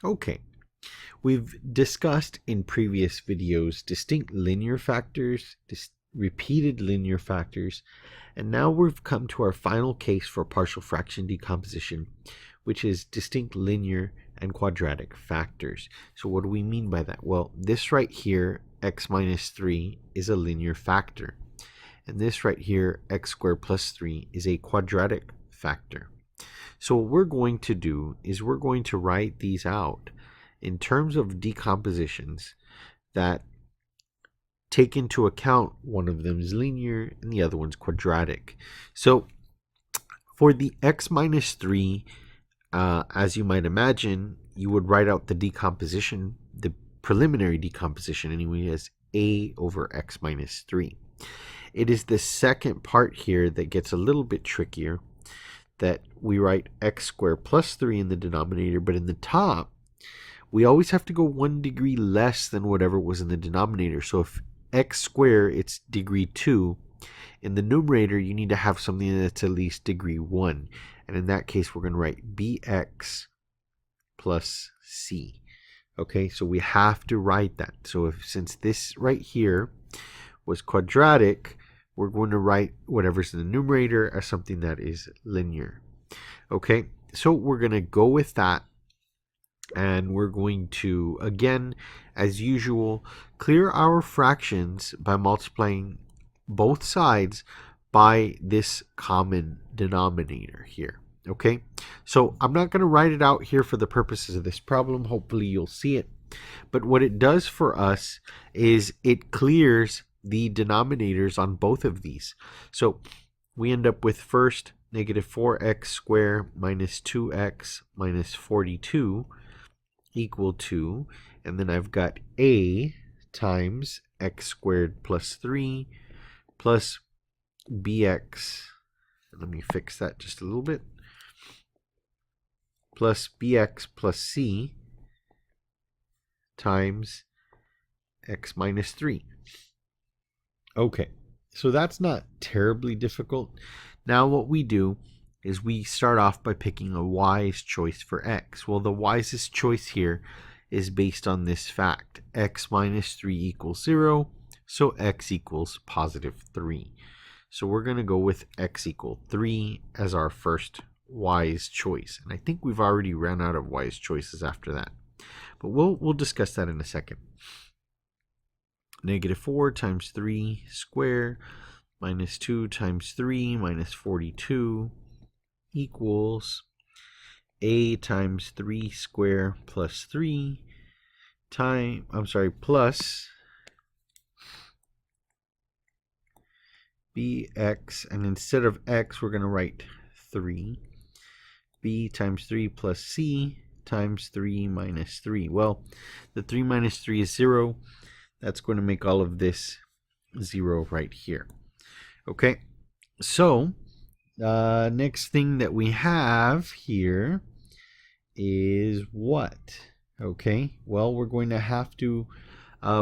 Okay, we've discussed in previous videos distinct linear factors, repeated linear factors, and now we've come to our final case for partial fraction decomposition, which is distinct linear and quadratic factors. So what do we mean by that? Well, this right here, x minus 3, is a linear factor. And this right here, x squared plus 3, is a quadratic factor. So what we're going to do is we're going to write these out in terms of decompositions that take into account one of them is linear and the other one's quadratic. So for the x minus 3, as you might imagine, you would write out the decomposition, the preliminary decomposition anyway, as a over x minus 3. It is the second part here that gets a little bit trickier, that we write x squared plus 3 in the denominator, but in the top, we always have to go 1 degree less than whatever was in the denominator. So if x squared, it's degree 2. In the numerator, you need to have something that's at least degree 1. And in that case, we're going to write bx plus c. Okay, so we have to write that. So since this right here was quadratic, we're going to write whatever's in the numerator as something that is linear. Okay, so we're going to go with that. And we're going to, again, as usual, clear our fractions by multiplying both sides by this common denominator here. Okay, so I'm not going to write it out here for the purposes of this problem. Hopefully you'll see it. But what it does for us is it clears the denominators on both of these. So we end up with first negative 4x squared minus 2x minus 42 equal to, and then I've got a times x squared plus 3 plus bx, let me fix that just a little bit, plus bx plus c times x minus 3. Okay, so that's not terribly difficult. Now what we do is we start off by picking a wise choice for x. Well, the wisest choice here is based on this fact. X minus 3 equals 0, so x equals positive 3. So we're going to go with x equal 3 as our first wise choice. And I think we've already ran out of wise choices after that. But we'll discuss that in a second. Negative 4 times 3 squared minus 2 times 3 minus 42 equals a times 3 squared plus 3 plus bx, and instead of x we're going to write 3, b times 3 plus c times 3 minus 3. Well, the 3 minus 3 is 0. That's going to make all of this 0 right here. Okay, so next thing that we have here is what? Okay, well, we're going to have to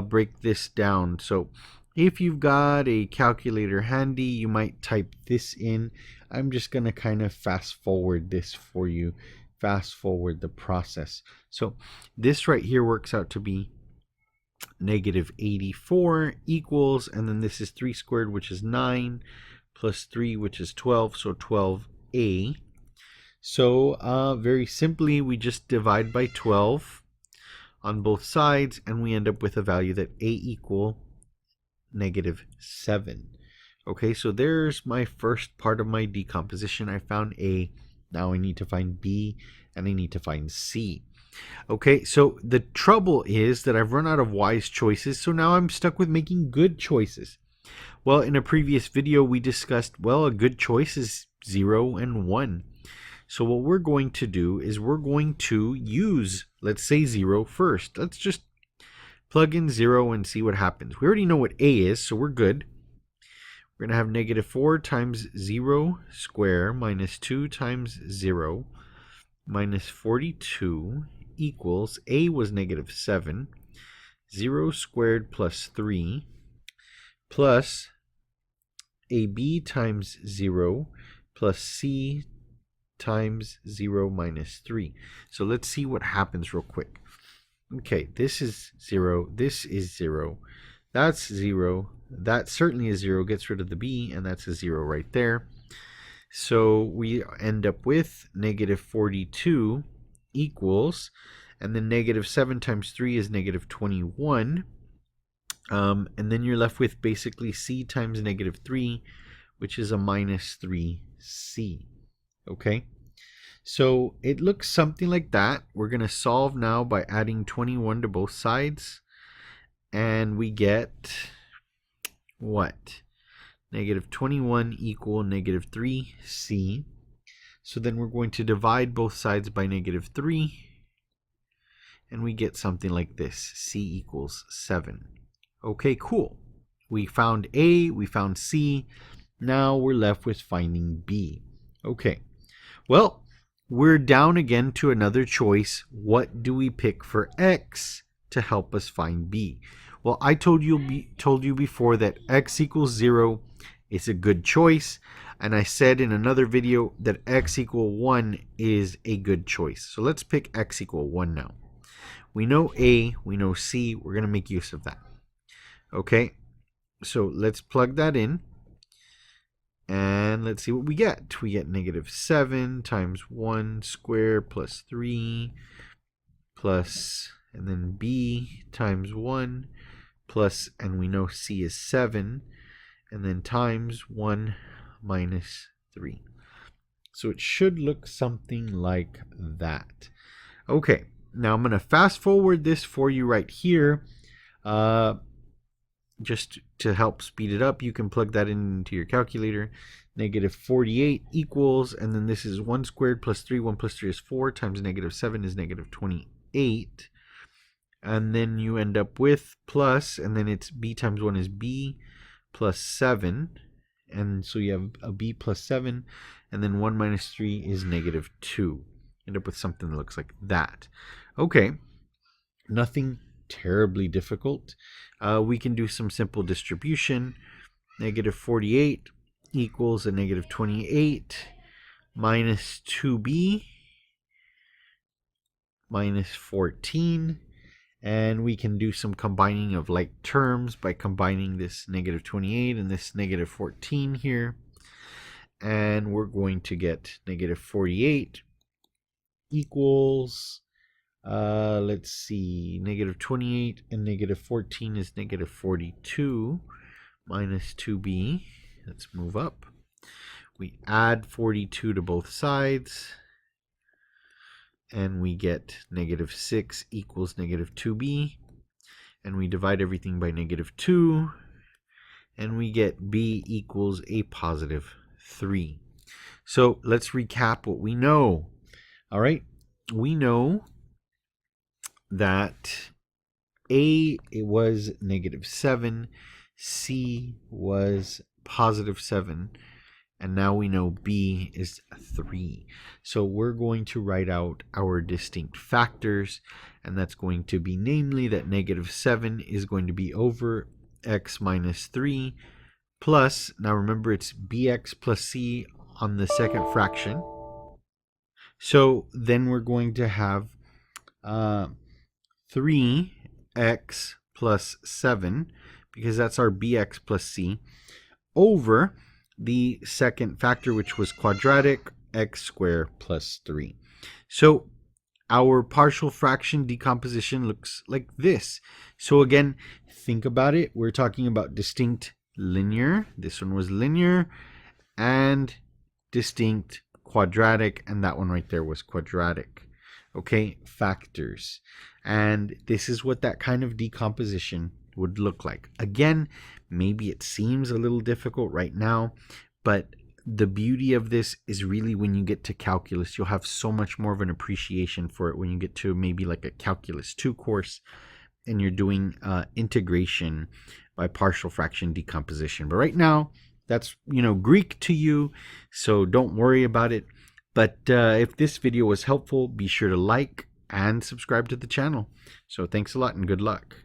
break this down. So if you've got a calculator handy, you might type this in. I'm just going to kind of fast forward this for you, fast forward the process. So this right here works out to be negative 84 equals, and then this is 3 squared, which is 9, plus 3, which is 12, so 12a. So very simply, we just divide by 12 on both sides, and we end up with a value that a equal negative 7. Okay, so there's my first part of my decomposition. I found a. Now I need to find b, and I need to find c. Okay, so the trouble is that I've run out of wise choices, so now I'm stuck with making good choices. Well, in a previous video, we discussed, well, a good choice is 0 and 1. So what we're going to do is we're going to use, let's say 0 first. Let's just plug in 0 and see what happens. We already know what a is, so we're good. We're going to have negative 4 times 0 squared minus 2 times 0 minus 42 equals, a was negative 7, 0 squared plus 3 plus ab times 0 plus c times 0 minus 3. So let's see what happens real quick. Okay, this is 0, this is 0, that's 0, that certainly is 0, gets rid of the b, and that's a 0 right there. So we end up with negative 42 equals, and then negative 7 times 3 is negative 21. And then you're left with basically c times negative 3, which is a minus 3c. Okay? So it looks something like that. We're going to solve now by adding 21 to both sides. And we get what? Negative 21 equal negative 3c. So then we're going to divide both sides by negative 3. And we get something like this. C equals 7. Okay, cool. We found A, we found C. Now we're left with finding B. Okay. Well, we're down again to another choice. What do we pick for X to help us find B? Well, I told you before that X equals 0 is a good choice. And I said in another video that X equal 1 is a good choice. So let's pick X equal 1 now. We know A, we know C. We're going to make use of that. Okay, so let's plug that in. And let's see what we get. We get negative 7 times 1 squared plus 3 plus, and then b times 1 plus, and we know c is 7, and then times 1 minus 3. So it should look something like that. Okay, now I'm going to fast forward this for you right here. Just to help speed it up, you can plug that into your calculator. Negative 48 equals, and then this is 1 squared plus 3. 1 plus 3 is 4 times negative 7 is negative 28. And then you end up with plus, and then it's b times 1 is b plus 7. And so you have a b plus 7, and then 1 minus 3 is negative 2. End up with something that looks like that. Okay, nothing terribly difficult. We can do some simple distribution. Negative 48 equals a negative 28 minus 2b minus 14. And we can do some combining of like terms by combining this negative 28 and this negative 14 here. And we're going to get negative 48 equals, let's see, negative 28 and negative 14 is negative 42 minus 2b. Let's move up. We add 42 to both sides, and we get negative 6 equals negative 2b. And we divide everything by negative 2, and we get b equals a positive 3. So let's recap what we know. All right, we know that A, it was negative 7, C was positive 7, and now we know B is 3. So we're going to write out our distinct factors, and that's going to be namely that negative 7 is going to be over x minus 3 plus, now remember it's bx plus c on the second fraction. So then we're going to have 3x plus 7, because that's our bx plus c, over the second factor, which was quadratic, x squared plus 3. So our partial fraction decomposition looks like this. So again, think about it. We're talking about distinct linear. This one was linear, and distinct quadratic, and that one right there was quadratic. Okay, factors. And this is what that kind of decomposition would look like. Again, maybe it seems a little difficult right now, but the beauty of this is really when you get to calculus, you'll have so much more of an appreciation for it when you get to maybe like a calculus 2 course and you're doing integration by partial fraction decomposition. But right now, that's, Greek to you, so don't worry about it. But if this video was helpful, be sure to like and subscribe to the channel. So thanks a lot and good luck.